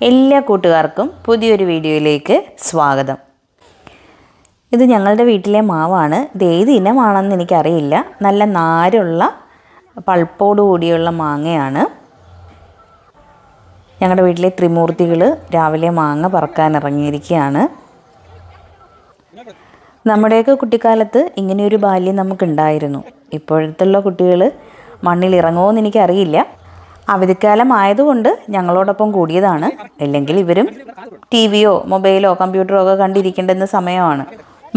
എല്ലാ കൂട്ടുകാർക്കും പുതിയൊരു വീഡിയോയിലേക്ക് സ്വാഗതം. ഇത് ഞങ്ങളുടെ വീട്ടിലെ മാവാണ്. ഇത് ഏത് ഇനമാണെന്ന് എനിക്കറിയില്ല. നല്ല നാരുള്ള പൾപ്പോട് കൂടിയുള്ള മാങ്ങയാണ്. ഞങ്ങളുടെ വീട്ടിലെ ത്രിമൂർത്തികൾ രാവിലെ മാങ്ങ പറക്കാൻ ഇറങ്ങിയിരിക്കുകയാണ്. നമ്മുടെയൊക്കെ കുട്ടിക്കാലത്ത് ഇങ്ങനെയൊരു ബാല്യം നമുക്കുണ്ടായിരുന്നു. ഇപ്പോഴത്തുള്ള കുട്ടികൾ മണ്ണിൽ ഇറങ്ങുമോ എന്ന് എനിക്കറിയില്ല. അവധിക്കാലം ആയതുകൊണ്ട് ഞങ്ങളോടൊപ്പം കൂടിയതാണ്. അല്ലെങ്കിൽ ഇവരും ടിവിയോ മൊബൈലോ കമ്പ്യൂട്ടറോ ഒക്കെ കണ്ടിരിക്കേണ്ടുന്ന സമയമാണ്.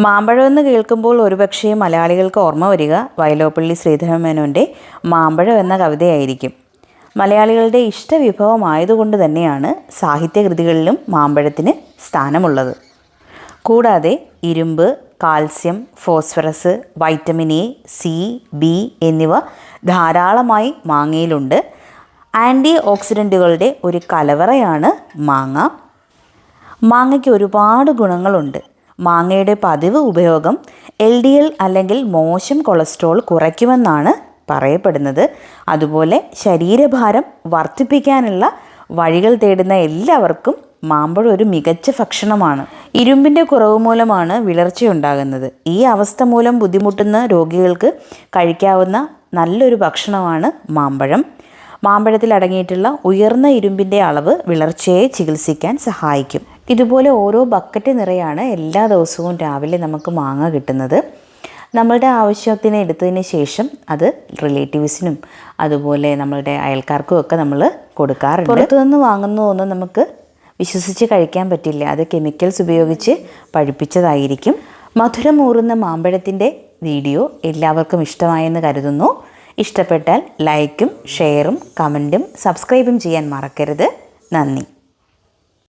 മാമ്പഴം എന്ന് കേൾക്കുമ്പോൾ ഒരുപക്ഷെ മലയാളികൾക്ക് ഓർമ്മ വരിക വയലോപ്പള്ളി ശ്രീധരമേനോൻ്റെ മാമ്പഴം എന്ന കവിതയായിരിക്കും. മലയാളികളുടെ ഇഷ്ടവിഭവമായതുകൊണ്ട് തന്നെയാണ് സാഹിത്യകൃതികളിലും മാമ്പഴത്തിന് സ്ഥാനമുള്ളത്. കൂടാതെ ഇരുമ്പ്, calcium, phosphorus, vitamin A, C, B എന്നിവ ധാരാളമായി മാങ്ങയിലുണ്ട്. ആൻറ്റി ഓക്സിഡൻറ്റുകളുടെ ഒരു കലവറയാണ് മാങ്ങ. മാങ്ങയ്ക്ക് ഒരുപാട് ഗുണങ്ങളുണ്ട്. മാങ്ങയുടെ പതിവ് ഉപയോഗം LDL അല്ലെങ്കിൽ മോശം കൊളസ്ട്രോൾ കുറയ്ക്കുമെന്നാണ് പറയപ്പെടുന്നത്. അതുപോലെ ശരീരഭാരം വർദ്ധിപ്പിക്കാനുള്ള വഴികൾ തേടുന്ന എല്ലാവർക്കും മാമ്പഴം ഒരു മികച്ച ഭക്ഷണമാണ്. ഇരുമ്പിൻ്റെ കുറവ് മൂലമാണ് വിളർച്ചയുണ്ടാകുന്നത്. ഈ അവസ്ഥ മൂലം ബുദ്ധിമുട്ടുന്ന രോഗികൾക്ക് കഴിക്കാവുന്ന നല്ലൊരു ഭക്ഷണമാണ് മാമ്പഴം. മാമ്പഴത്തിൽ അടങ്ങിയിട്ടുള്ള ഉയർന്ന ഇരുമ്പിൻ്റെ അളവ് വിളർച്ചയെ ചികിത്സിക്കാൻ സഹായിക്കും. ഇതുപോലെ ഓരോ ബക്കറ്റ് നിറയാണ് എല്ലാ ദിവസവും രാവിലെ നമുക്ക് മാങ്ങ കിട്ടുന്നത്. നമ്മളുടെ ആവശ്യത്തിന് എടുത്തതിന് ശേഷം അത് റിലേറ്റീവ്സിനും അതുപോലെ നമ്മളുടെ അയൽക്കാർക്കും ഒക്കെ നമ്മൾ കൊടുക്കാറുണ്ട്. പുറത്തുനിന്ന് വാങ്ങുന്നതൊന്നും നമുക്ക് വിശ്വസിച്ച് കഴിക്കാൻ പറ്റില്ല. അത് കെമിക്കൽസ് ഉപയോഗിച്ച് പഴുപ്പിച്ചതായിരിക്കും. മധുരമൂറുന്ന മാമ്പഴത്തിൻ്റെ വീഡിയോ എല്ലാവർക്കും ഇഷ്ടമായെന്ന് കരുതുന്നു. ഇഷ്ടപ്പെട്ടാൽ ലൈക്കും ഷെയറും കമൻറ്റും സബ്സ്ക്രൈബും ചെയ്യാൻ മറക്കരുത്. നന്ദി.